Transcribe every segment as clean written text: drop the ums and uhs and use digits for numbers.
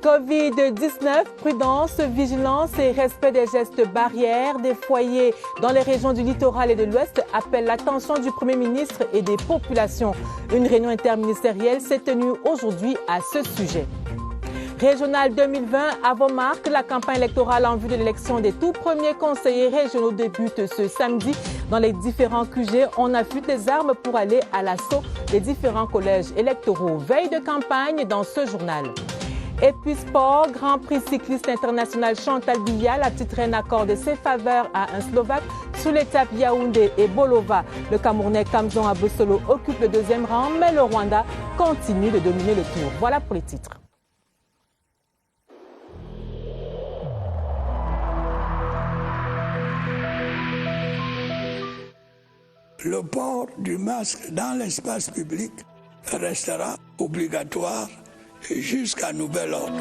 Covid-19, prudence, vigilance et respect des gestes barrières. Des foyers dans les régions du littoral et de l'Ouest appellent l'attention du Premier ministre et des populations. Une réunion interministérielle s'est tenue aujourd'hui à ce sujet. Régional 2020, avant-marque, la campagne électorale en vue de l'élection des tout premiers conseillers régionaux débute ce samedi. Dans les différents QG, on affûte les armes pour aller à l'assaut des différents collèges électoraux. Veille de campagne dans ce journal. Et puis sport, Grand Prix cycliste international Chantal Bial a titré un accord de ses faveurs à un Slovaque sous l'étape Yaoundé et Bolova. Le Camerounais Kamzon Abosolo occupe le deuxième rang, mais le Rwanda continue de dominer le tour. Voilà pour les titres. Le port du masque dans l'espace public restera obligatoire jusqu'à nouvel ordre.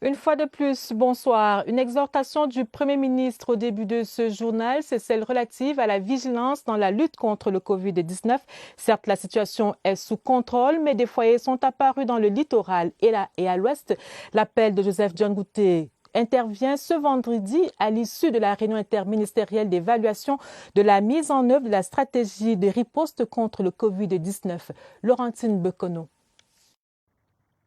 Une fois de plus, bonsoir. Une exhortation du Premier ministre au début de ce journal, c'est celle relative à la vigilance dans la lutte contre le Covid-19. Certes, la situation est sous contrôle, mais des foyers sont apparus dans le littoral et à l'ouest. L'appel de Joseph John Gouté intervient ce vendredi à l'issue de la réunion interministérielle d'évaluation de la mise en œuvre de la stratégie de riposte contre le Covid-19. Laurentine Bekono.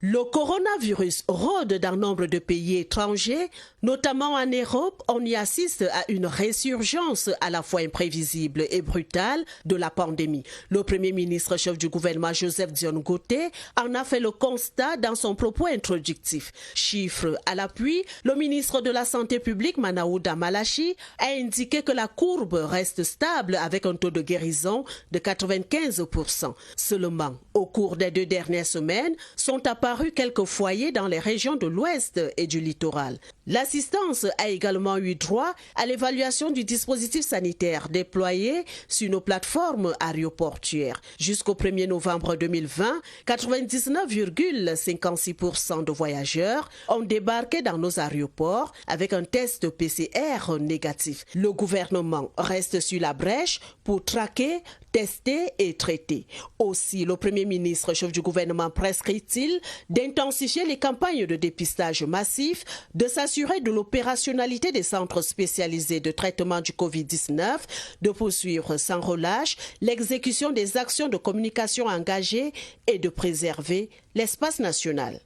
Le coronavirus rôde dans nombre de pays étrangers, notamment en Europe. On y assiste à une résurgence à la fois imprévisible et brutale de la pandémie. Le Premier ministre chef du gouvernement Joseph Dion Gouté en a fait le constat dans son propos introductif. Chiffres à l'appui, le ministre de la Santé publique Manaouda Malachi a indiqué que la courbe reste stable avec un taux de guérison de 95%. Seulement, au cours des 2 dernières semaines, sont apparus quelques foyers dans les régions de l'Ouest et du littoral. L'assistance a également eu droit à l'évaluation du dispositif sanitaire déployé sur nos plateformes aéroportuaires. Jusqu'au 1er novembre 2020, 99,56% de voyageurs ont débarqué dans nos aéroports avec un test PCR négatif. Le gouvernement reste sur la brèche pour traquer, tester et traiter. Aussi, le Premier ministre chef du gouvernement prescrit-il d'intensifier les campagnes de dépistage massif, de s'assurer de l'opérationnalité des centres spécialisés de traitement du Covid-19, de poursuivre sans relâche l'exécution des actions de communication engagées et de préserver l'espace national.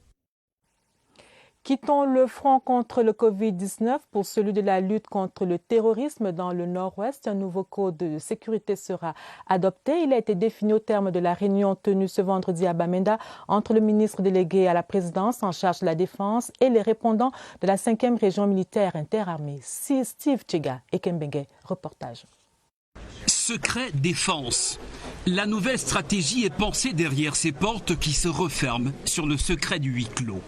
Quittons le front contre le Covid-19 pour celui de la lutte contre le terrorisme dans le Nord-Ouest. Un nouveau code de sécurité sera adopté. Il a été défini au terme de la réunion tenue ce vendredi à Bamenda entre le ministre délégué à la présidence en charge de la défense et les répondants de la 5e région militaire interarmée. Steve Tchiga et Kembenge, reportage. Secret défense. La nouvelle stratégie est pensée derrière ces portes qui se referment sur le secret du huis clos.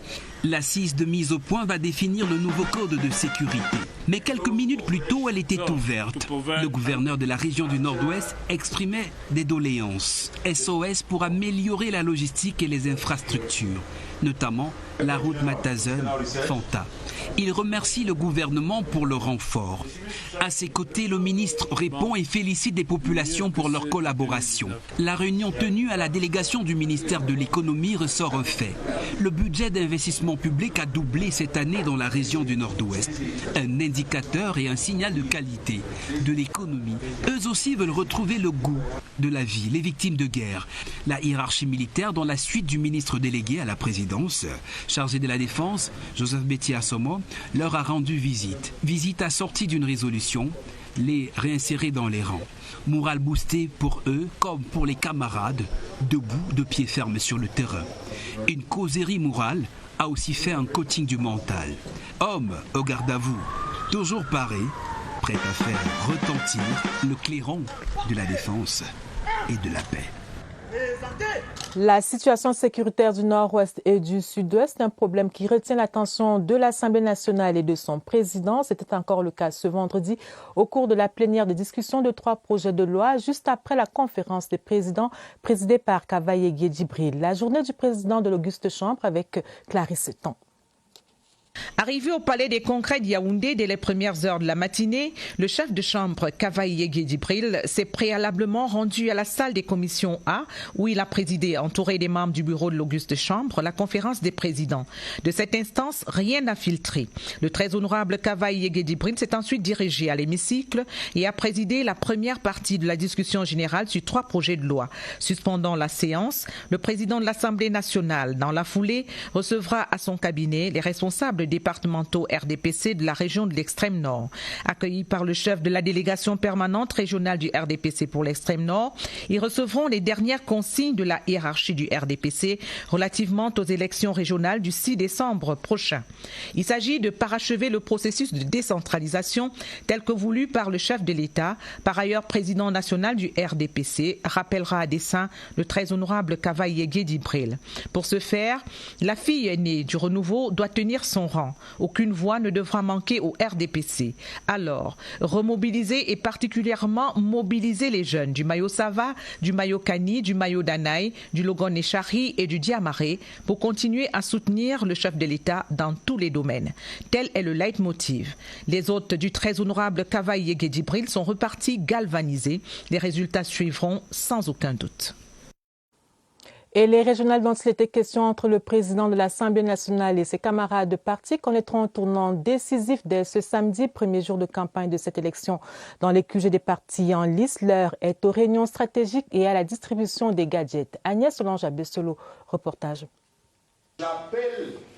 L'assise de mise au point va définir le nouveau code de sécurité. Mais quelques minutes plus tôt, elle était ouverte. Le gouverneur de la région du Nord-Ouest exprimait des doléances. SOS pour améliorer la logistique et les infrastructures, notamment la route Matazen-Fanta. Il remercie le gouvernement pour le renfort. À ses côtés, le ministre répond et félicite les populations pour leur collaboration. La réunion tenue à la délégation du ministère de l'économie ressort un fait. Le budget d'investissement public a doublé cette année dans la région du Nord-Ouest. Un indicateur et un signal de qualité de l'économie. Eux aussi veulent retrouver le goût de la vie, les victimes de guerre. La hiérarchie militaire, dans la suite du ministre délégué à la présidence, chargé de la défense, Joseph Betty Assomo, leur a rendu visite. Visite assortie d'une résolution, les réinsérer dans les rangs. Morale boostée pour eux comme pour les camarades, debout, de pied ferme sur le terrain. Une causerie morale a aussi fait un coaching du mental. Homme au garde à vous, toujours paré, prêt à faire retentir le clairon de la défense et de la paix. La situation sécuritaire du Nord-Ouest et du Sud-Ouest est un problème qui retient l'attention de l'Assemblée nationale et de son président. C'était encore le cas ce vendredi au cours de la plénière de discussion de 3 projets de loi juste après la conférence des présidents présidée par Kavaye Djibril. La journée du président de l'Auguste Chambre avec Clarisse Tan. Arrivé au palais des congrès de Yaoundé dès les premières heures de la matinée, le chef de chambre Kavaye Djibril s'est préalablement rendu à la salle des commissions A où il a présidé, entouré des membres du bureau de l'Auguste Chambre, la conférence des présidents. De cette instance, rien n'a filtré. Le très honorable Kavaye Djibril s'est ensuite dirigé à l'hémicycle et a présidé la première partie de la discussion générale sur 3 projets de loi. Suspendant la séance, le président de l'Assemblée nationale, dans la foulée, recevra à son cabinet les responsables départementaux RDPC de la région de l'extrême nord. Accueillis par le chef de la délégation permanente régionale du RDPC pour l'extrême nord, ils recevront les dernières consignes de la hiérarchie du RDPC relativement aux élections régionales du 6 décembre prochain. Il s'agit de parachever le processus de décentralisation tel que voulu par le chef de l'État, par ailleurs président national du RDPC, rappellera à dessein le très honorable Kavaye Djibril. Pour ce faire, la fille aînée du renouveau doit tenir son rang. Aucune voix ne devra manquer au RDPC. Alors, remobiliser et particulièrement mobiliser les jeunes du Mayo Sava, du Mayo Kani, du Mayo Danaï, du Logon Echari et du Diamaré pour continuer à soutenir le chef de l'État dans tous les domaines. Tel est le leitmotiv. Les hôtes du très honorable Kavaye Djibril sont repartis galvanisés. Les résultats suivront sans aucun doute. Et les régionales dont il était question entre le président de l'Assemblée nationale et ses camarades de parti connaîtront un tournant décisif dès ce samedi, premier jour de campagne de cette élection. Dans les QG des partis en lice, l'heure est aux réunions stratégiques et à la distribution des gadgets. Agnès Solange-Abessolo, reportage.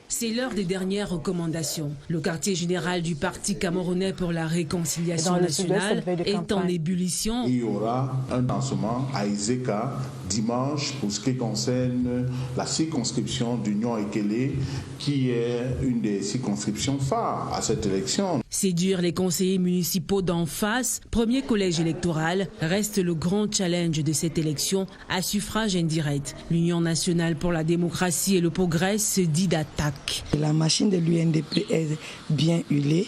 C'est l'heure des dernières recommandations. Le quartier général du Parti camerounais pour la réconciliation nationale est en ébullition. Il y aura un lancement à Iseka dimanche pour ce qui concerne la circonscription d'Union Ekele, qui est une des circonscriptions phares à cette élection. Séduire les conseillers municipaux d'en face, premier collège électoral, reste le grand challenge de cette élection à suffrage indirect. L'Union nationale pour la démocratie et le progrès se dit d'attaque. La machine de l'UNDP est bien huilée,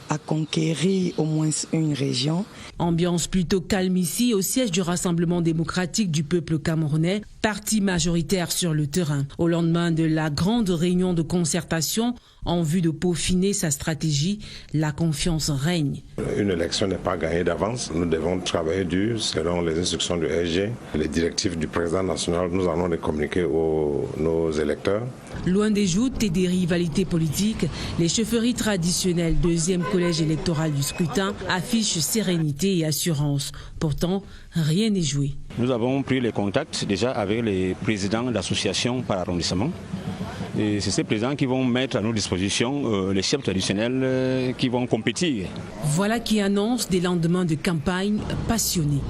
à conquérir au moins une région. Ambiance plutôt calme ici au siège du Rassemblement démocratique du peuple camerounais, parti majoritaire sur le terrain. Au lendemain de la grande réunion de concertation en vue de peaufiner sa stratégie, la confiance règne. Une élection n'est pas gagnée d'avance. Nous devons travailler dur selon les instructions du SG, les directives du président national. Nous allons les communiquer nos électeurs. Loin des joutes et des rivalités politiques, les chefferies traditionnelles, deuxième collège électoral du scrutin, affichent sérénité et assurance. Pourtant, rien n'est joué. Nous avons pris les contacts déjà avec les présidents d'associations par arrondissement. Et c'est ces présidents qui vont mettre à nos dispositions les chefs traditionnels qui vont compétir. Voilà qui annonce des lendemains de campagne passionnés.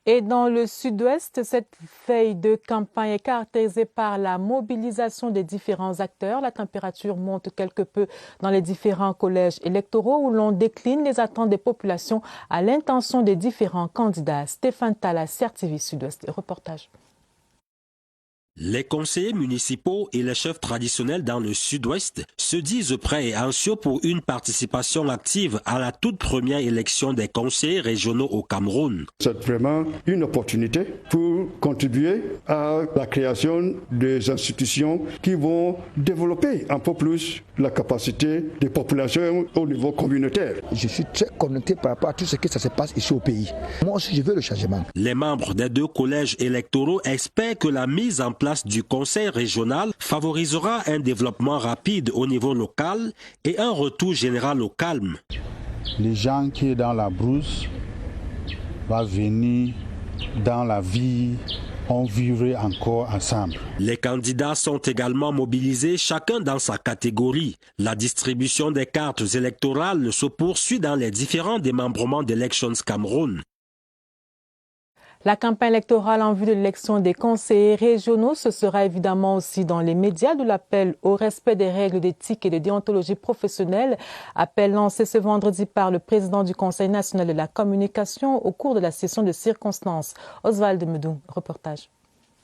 Et dans le sud-ouest, cette veille de campagne est caractérisée par la mobilisation des différents acteurs. La température monte quelque peu dans les différents collèges électoraux où l'on décline les attentes des populations à l'intention des différents candidats. Stéphane Tala, CRTV Sud-Ouest, reportage. Les conseillers municipaux et les chefs traditionnels dans le sud-ouest se disent prêts et anxieux pour une participation active à la toute première élection des conseillers régionaux au Cameroun. C'est vraiment une opportunité pour contribuer à la création des institutions qui vont développer un peu plus la capacité des populations au niveau communautaire. Je suis très connecté par rapport à tout ce qui se passe ici au pays. Moi aussi, je veux le changement. Les membres des 2 collèges électoraux espèrent que la mise en place du conseil régional favorisera un développement rapide au niveau local et un retour général au calme. Les gens qui sont dans la brousse vont venir dans la vie, on vivrait encore ensemble. Les candidats sont également mobilisés, chacun dans sa catégorie. La distribution des cartes électorales se poursuit dans les différents démembrements d'Elections Cameroun. La campagne électorale en vue de l'élection des conseillers régionaux, ce sera évidemment aussi dans les médias, d'où l'appel au respect des règles d'éthique et de déontologie professionnelle. Appel lancé ce vendredi par le président du Conseil national de la communication au cours de la session de circonstances. Oswald Medou, reportage.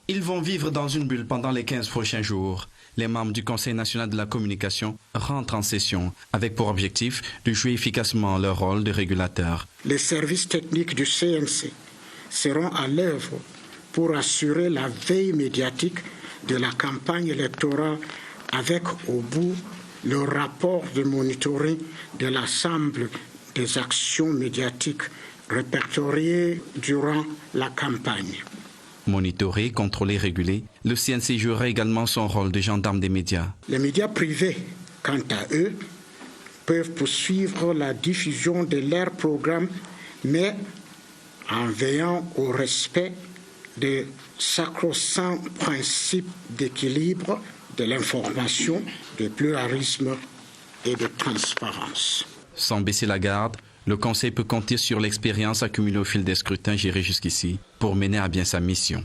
Ils vont vivre dans une bulle pendant les 15 prochains jours. Les membres du Conseil national de la communication rentrent en session avec pour objectif de jouer efficacement leur rôle de régulateur. Les services techniques du CNC seront à l'œuvre pour assurer la veille médiatique de la campagne électorale avec au bout le rapport de monitoring de l'ensemble des actions médiatiques répertoriées durant la campagne. Monitorer, contrôler, réguler, le CNC jouera également son rôle de gendarme des médias. Les médias privés, quant à eux, peuvent poursuivre la diffusion de leurs programmes, mais en veillant au respect des sacro-saints principes d'équilibre, de l'information, de pluralisme et de transparence. Sans baisser la garde, le Conseil peut compter sur l'expérience accumulée au fil des scrutins gérés jusqu'ici pour mener à bien sa mission.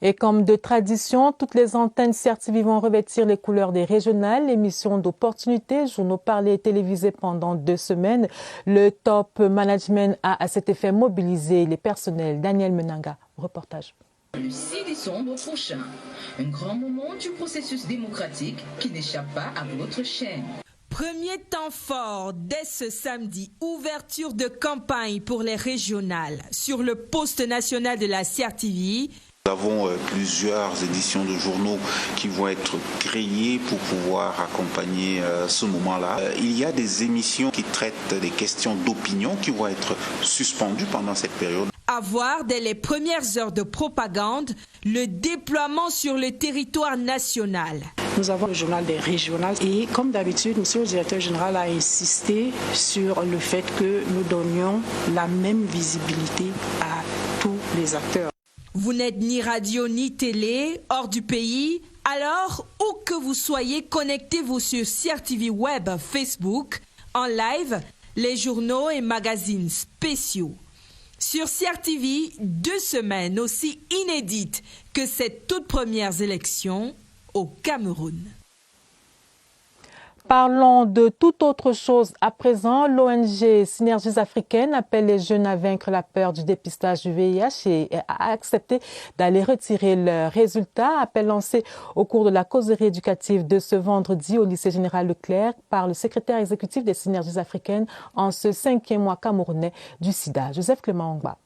Et comme de tradition, toutes les antennes CRTV vont revêtir les couleurs des régionales, émissions d'opportunités, journaux parlés et télévisés pendant 2 semaines. Le top management a à cet effet mobilisé les personnels. Daniel Menanga, reportage. Le 6 décembre prochain, un grand moment du processus démocratique qui n'échappe pas à votre chaîne. Premier temps fort dès ce samedi, ouverture de campagne pour les régionales sur le poste national de la CRTV. Nous avons plusieurs éditions de journaux qui vont être créées pour pouvoir accompagner ce moment-là. Il y a des émissions qui traitent des questions d'opinion qui vont être suspendues pendant cette période. À voir dès les premières heures de propagande, le déploiement sur le territoire national. Nous avons le journal des régionales et comme d'habitude, monsieur le directeur général a insisté sur le fait que nous donnions la même visibilité à tous les acteurs. Vous n'êtes ni radio ni télé, hors du pays. Alors, où que vous soyez, connectez-vous sur CRTV Web, Facebook, en live, les journaux et magazines spéciaux. Sur CRTV, 2 semaines aussi inédites que ces toutes premières élections au Cameroun. Parlons de toute autre chose à présent. L'ONG Synergies africaines appelle les jeunes à vaincre la peur du dépistage du VIH et à accepter d'aller retirer leurs résultats. Appel lancé au cours de la causerie éducative de ce vendredi au lycée Général Leclerc par le secrétaire exécutif des Synergies africaines en ce 5e mois camerounais du sida. Joseph Clément Ongba.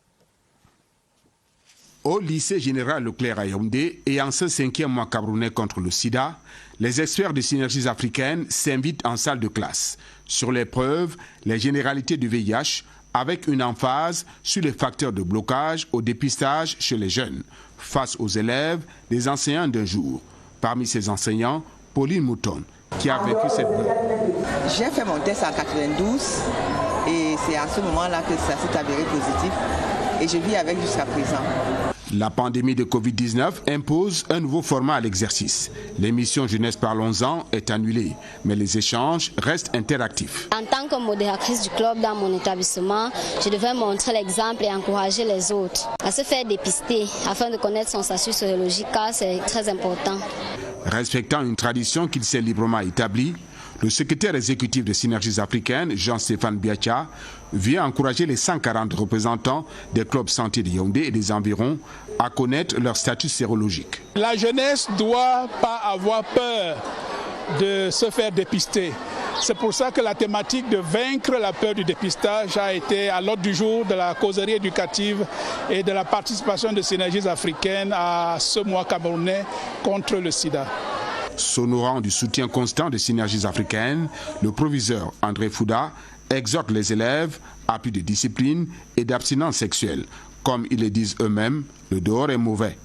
Au lycée Général Leclerc à Yaoundé et en ce 5e mois camerounais contre le sida, les experts de Synergies africaines s'invitent en salle de classe sur les preuves, les généralités du VIH, avec une emphase sur les facteurs de blocage au dépistage chez les jeunes, face aux élèves, des enseignants d'un jour. Parmi ces enseignants, Pauline Mouton, qui a vécu cette vie. J'ai fait mon test en 92 et c'est à ce moment-là que ça s'est avéré positif et je vis avec jusqu'à présent. La pandémie de Covid-19 impose un nouveau format à l'exercice. L'émission Jeunesse Parlons-en est annulée, mais les échanges restent interactifs. En tant que modératrice du club dans mon établissement, je devais montrer l'exemple et encourager les autres à se faire dépister afin de connaître son statut sérologique car c'est très important. Respectant une tradition qu'il s'est librement établie, le secrétaire exécutif des Synergies africaines, Jean-Stéphane Biacha, vient encourager les 140 représentants des clubs santé de Yaoundé et des environs à connaître leur statut sérologique. La jeunesse ne doit pas avoir peur de se faire dépister. C'est pour ça que la thématique de vaincre la peur du dépistage a été à l'ordre du jour de la causerie éducative et de la participation des Synergies africaines à ce mois camerounais contre le sida. S'honorant du soutien constant des Synergies africaines, le proviseur André Fouda exhorte les élèves à plus de discipline et d'abstinence sexuelle. Comme ils le disent eux-mêmes, le dehors est mauvais.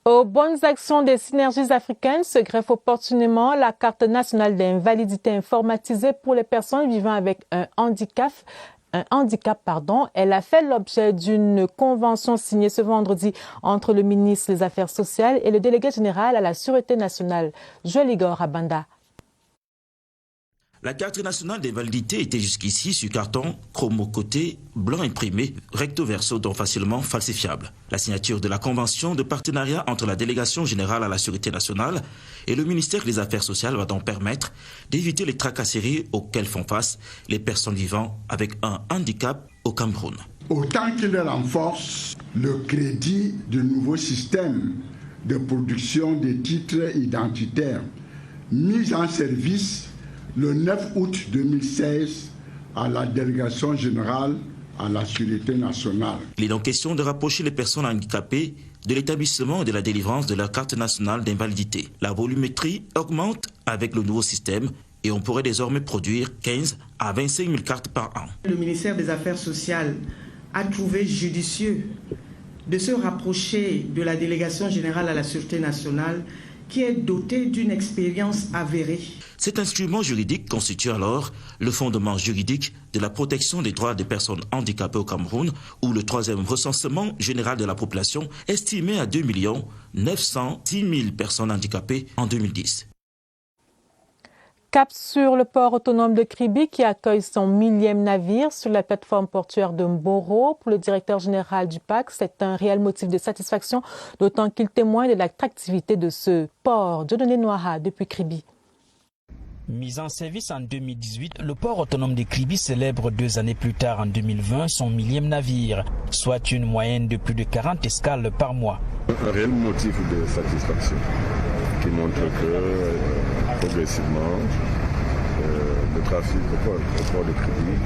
Aux bonnes actions des Synergies africaines se greffe opportunément la carte nationale d'invalidité informatisée pour les personnes vivant avec un handicap. Elle a fait l'objet d'une convention signée ce vendredi entre le ministre des Affaires sociales et le délégué général à la Sûreté nationale, Joël Igor Abanda. La carte nationale d'invalidité était jusqu'ici sur carton chromocoté blanc imprimé, recto verso donc facilement falsifiable. La signature de la convention de partenariat entre la Délégation générale à la Sûreté nationale et le ministère des Affaires sociales va donc permettre d'éviter les tracasseries auxquelles font face les personnes vivant avec un handicap au Cameroun. Autant qu'il renforce le crédit du nouveau système de production des titres identitaires mis en service le 9 août 2016 à la Délégation générale à la Sûreté nationale. Il est donc question de rapprocher les personnes handicapées de l'établissement et de la délivrance de leur carte nationale d'invalidité. La volumétrie augmente avec le nouveau système et on pourrait désormais produire 15 à 25 000 cartes par an. Le ministère des Affaires sociales a trouvé judicieux de se rapprocher de la Délégation générale à la Sûreté nationale qui est dotée d'une expérience avérée. Cet instrument juridique constitue alors le fondement juridique de la protection des droits des personnes handicapées au Cameroun, où le 3e recensement général de la population estimé à 2 910 000 personnes handicapées en 2010. Cap sur le port autonome de Kribi qui accueille son 1000e navire sur la plateforme portuaire de Mboro. Pour le directeur général du PAC, c'est un réel motif de satisfaction, d'autant qu'il témoigne de l'attractivité de ce port. Dieudonné Noira depuis Kribi. Mis en service en 2018, le port autonome de Kribi célèbre 2 années plus tard, en 2020, son 1000e navire, soit une moyenne de plus de 40 escales par mois. Un réel motif de satisfaction qui montre que progressivement, le trafic au port de Kribi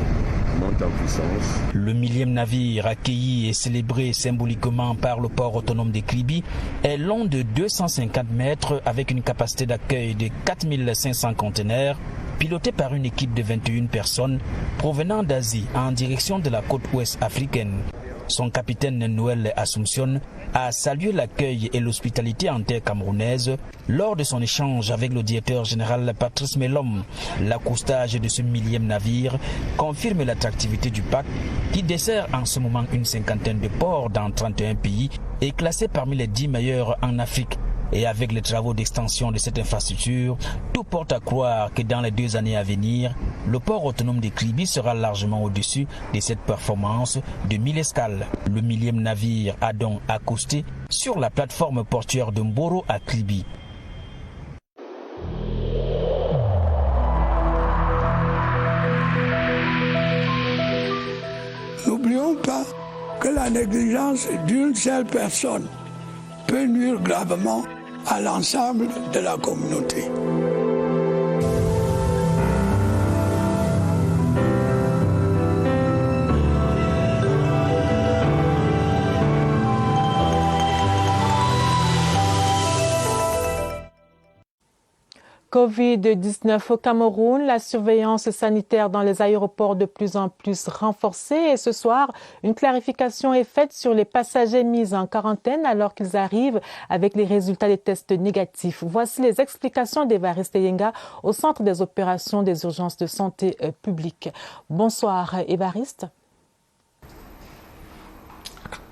monte en puissance. Le 1000e navire, accueilli et célébré symboliquement par le port autonome de Kribi, est long de 250 mètres avec une capacité d'accueil de 4500 conteneurs, piloté par une équipe de 21 personnes provenant d'Asie en direction de la côte ouest africaine. Son capitaine Noël Assumption a salué l'accueil et l'hospitalité en terre camerounaise lors de son échange avec le directeur général Patrice Melom. L'accostage de ce 1000e navire confirme l'attractivité du PAC qui dessert en ce moment une 50aine de ports dans 31 pays et classé parmi les 10 meilleurs en Afrique. Et avec les travaux d'extension de cette infrastructure, tout porte à croire que dans les 2 années à venir, le port autonome de Kribi sera largement au-dessus de cette performance de 1000 escales. Le 1000e navire a donc accosté sur la plateforme portuaire de Mboro à Kribi. N'oublions pas que la négligence d'une seule personne peut nuire gravement à l'ensemble de la communauté. Covid-19 au Cameroun, la surveillance sanitaire dans les aéroports de plus en plus renforcée. Et ce soir, une clarification est faite sur les passagers mis en quarantaine alors qu'ils arrivent avec les résultats des tests négatifs. Voici les explications d'Évariste Yenga au Centre des opérations des urgences de santé publique. Bonsoir Évariste.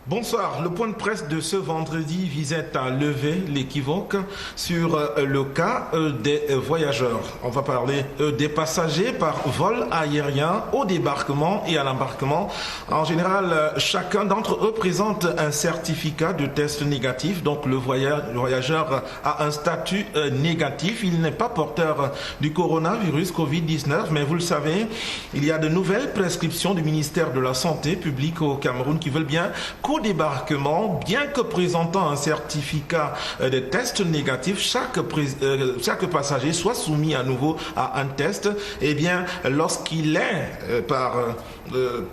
Bonsoir. Le point de presse de ce vendredi visait à lever l'équivoque sur le cas des voyageurs. On va parler des passagers par vol aérien au débarquement et à l'embarquement. En général, chacun d'entre eux présente un certificat de test négatif. Donc le voyageur a un statut négatif. Il n'est pas porteur du coronavirus Covid-19, mais vous le savez, il y a de nouvelles prescriptions du ministère de la Santé publique au Cameroun qui veulent bien qu'au débarquement, bien que présentant un certificat de test négatif, chaque passager soit soumis à nouveau à un test. Et bien, lorsqu'il est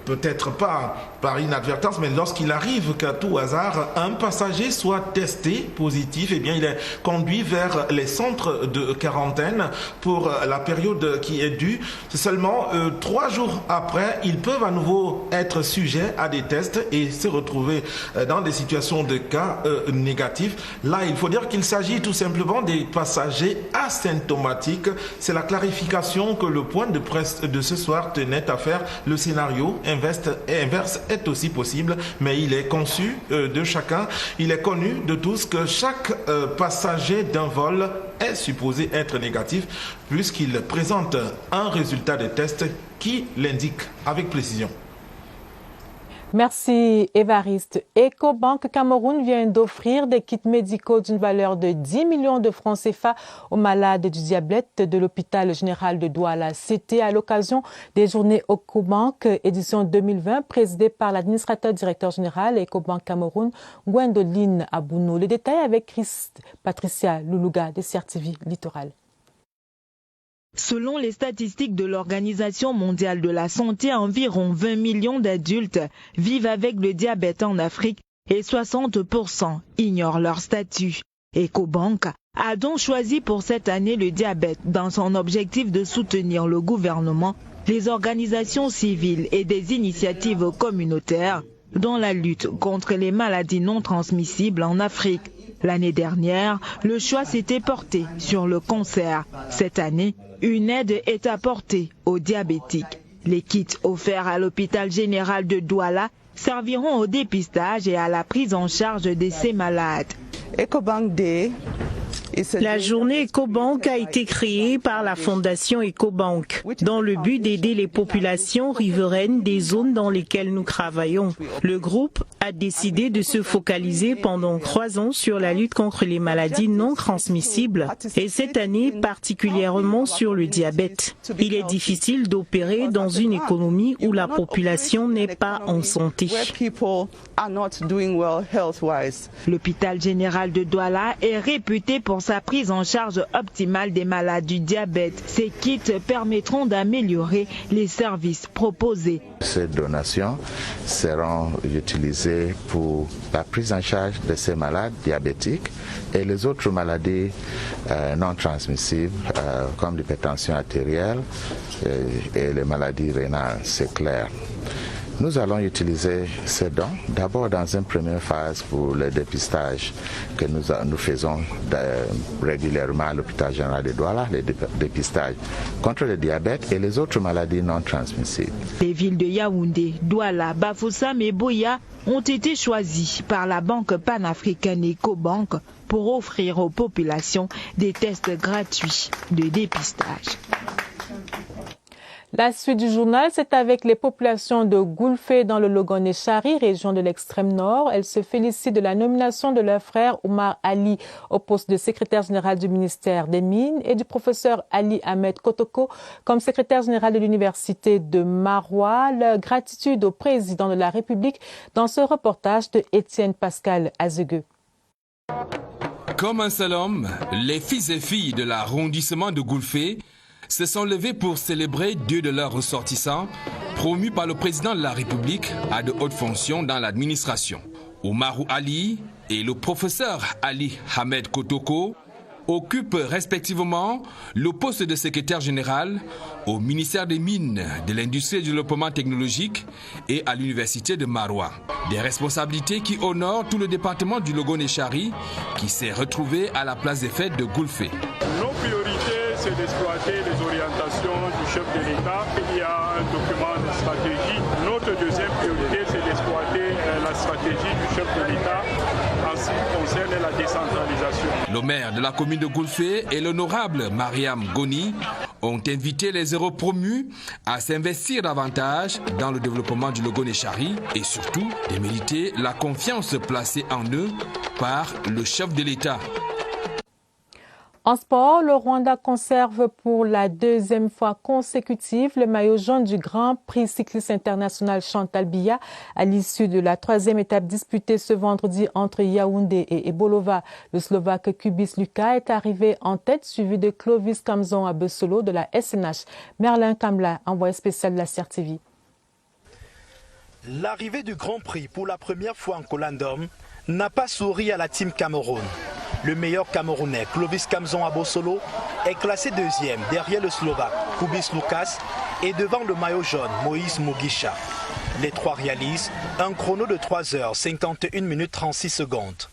peut-être pas par inadvertance, mais lorsqu'il arrive qu'à tout hasard, un passager soit testé positif, et bien il est conduit vers les centres de quarantaine pour la période qui est due. C'est seulement 3 jours après, ils peuvent à nouveau être sujets à des tests et se retrouver retrouvés dans des situations de cas négatifs. Là, il faut dire qu'il s'agit tout simplement des passagers asymptomatiques. C'est la clarification que le point de presse de ce soir tenait à faire. Le scénario inverse est aussi possible, mais il est conçu de chacun. Il est connu de tous que chaque passager d'un vol est supposé être négatif puisqu'il présente un résultat de test qui l'indique avec précision. Merci Évariste. Ecobank Cameroun vient d'offrir des kits médicaux d'une valeur de 10 millions de francs CFA aux malades du diabète de l'hôpital général de Douala. C'était à l'occasion des journées Ecobank édition 2020 présidée par l'administrateur directeur général Ecobank Cameroun, Gwendoline Abouno. Les détails avec Patricia Loulouga de CRTV Littoral. Selon les statistiques de l'Organisation mondiale de la santé, environ 20 millions d'adultes vivent avec le diabète en Afrique et 60% ignorent leur statut. Ecobank a donc choisi pour cette année le diabète dans son objectif de soutenir le gouvernement, les organisations civiles et des initiatives communautaires dans la lutte contre les maladies non transmissibles en Afrique. L'année dernière, le choix s'était porté sur le cancer. Cette année, une aide est apportée aux diabétiques. Les kits offerts à l'hôpital général de Douala serviront au dépistage et à la prise en charge de ces malades. Ecobank Day. La journée Ecobank a été créée par la fondation Ecobank dans le but d'aider les populations riveraines des zones dans lesquelles nous travaillons. Le groupe a décidé de se focaliser pendant 3 ans sur la lutte contre les maladies non transmissibles et cette année particulièrement sur le diabète. Il est difficile d'opérer dans une économie où la population n'est pas en santé. L'hôpital général de Douala est réputé pour sa prise en charge optimale des malades du diabète. Ces kits permettront d'améliorer les services proposés. Ces donations seront utilisées pour la prise en charge de ces malades diabétiques et les autres maladies non transmissibles comme l'hypertension artérielle et les maladies rénales, c'est clair. Nous allons utiliser ces dons d'abord dans une première phase pour le dépistage que nous faisons régulièrement à l'hôpital général de Douala, le dépistage contre le diabète et les autres maladies non transmissibles. Les villes de Yaoundé, Douala, Bafoussam et Boya ont été choisies par la banque panafricaine Ecobank pour offrir aux populations des tests gratuits de dépistage. La suite du journal, c'est avec les populations de Goulfé dans le Logone-Chari, région de l'extrême nord. Elles se félicitent de la nomination de leur frère Oumar Ali au poste de secrétaire général du ministère des Mines et du professeur Ali Ahmed Kotoko comme secrétaire général de l'université de Maroua. Leur gratitude au président de la République dans ce reportage de Étienne Pascal Azegueux. Comme un seul homme, les fils et filles de l'arrondissement de Goulfé se sont levés pour célébrer 2 de leurs ressortissants promus par le président de la République à de hautes fonctions dans l'administration. Oumarou Ali et le professeur Ali Ahmed Kotoko occupent respectivement le poste de secrétaire général au ministère des Mines, de l'Industrie et du Développement technologique et à l'université de Maroua. Des responsabilités qui honorent tout le département du Logone-Chari qui s'est retrouvé à la place des fêtes de Goulfé. Nos priorités, c'est d'exploiter les orientations du chef de l'État. Il y a un document de stratégie. Notre deuxième priorité, c'est d'exploiter la stratégie du chef de l'État en ce qui concerne la décentralisation. Le maire de la commune de Goulfé et l'honorable Mariam Goni ont invité les héros promus à s'investir davantage dans le développement du Logone-Chari et surtout de mériter la confiance placée en eux par le chef de l'État. En sport, le Rwanda conserve pour la 2e fois consécutive le maillot jaune du Grand Prix cycliste international Chantal Biya à l'issue de la 3e étape disputée ce vendredi entre Yaoundé et Ebolova. Le Slovaque Kubis Luka est arrivé en tête, suivi de Clovis Kamzon Abesolo de la SNH. Merlin Kamla, envoyé spécial de la CRTV. L'arrivée du Grand Prix pour la première fois en Colandom n'a pas souri à la team Cameroun. Le meilleur Camerounais, Clovis Kamzon Abosolo, est classé 2e derrière le Slovaque Kubis Lukas et devant le maillot jaune, Moïse Mugisha. Les trois réalisent un chrono de 3h51 minutes 36 secondes.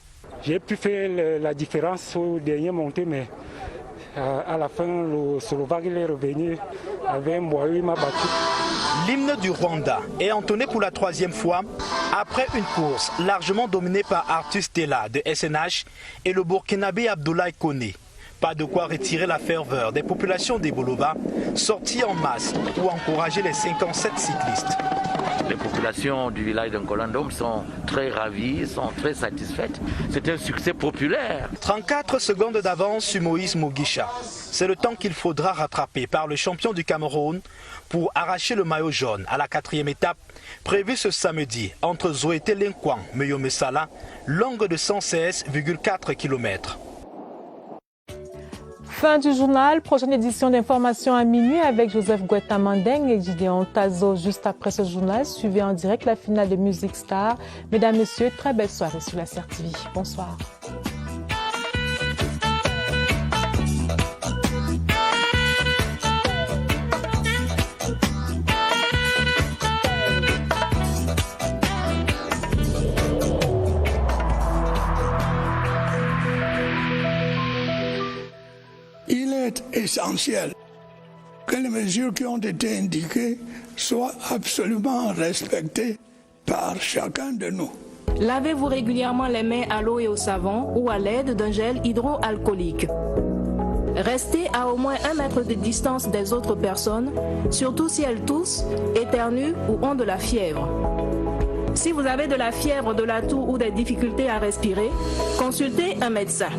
J'ai pu faire la différence au dernier montée, mais à la fin, le Slovaque est revenu avec un boyau, il m'a battu. L'hymne du Rwanda est entonné pour la troisième fois après une course largement dominée par Arthur Stella de SNH et le Burkinabé Abdoulaye Koné. Pas de quoi retirer la ferveur des populations des Bolova sorties en masse pour encourager les 57 cyclistes. Les populations du village d'Nkolandom sont très ravies, sont très satisfaites. C'est un succès populaire. 34 secondes d'avance sur Moïse Mugisha. C'est le temps qu'il faudra rattraper par le champion du Cameroun pour arracher le maillot jaune à la 4e étape prévue ce samedi entre Zoété Lenkwang, Meyomesala, longue de 116,4 km. Fin du journal, prochaine édition d'information à minuit avec Joseph Guetta Mandeng et Gideon Tazo. Juste après ce journal, suivez en direct la finale de Music Star. Mesdames, Messieurs, très belle soirée sur la CRTV. Bonsoir. Il est essentiel que les mesures qui ont été indiquées soient absolument respectées par chacun de nous. Lavez-vous régulièrement les mains à l'eau et au savon ou à l'aide d'un gel hydroalcoolique. Restez à au moins 1 mètre de distance des autres personnes, surtout si elles toussent, éternuent ou ont de la fièvre. Si vous avez de la fièvre, de la toux ou des difficultés à respirer, consultez un médecin.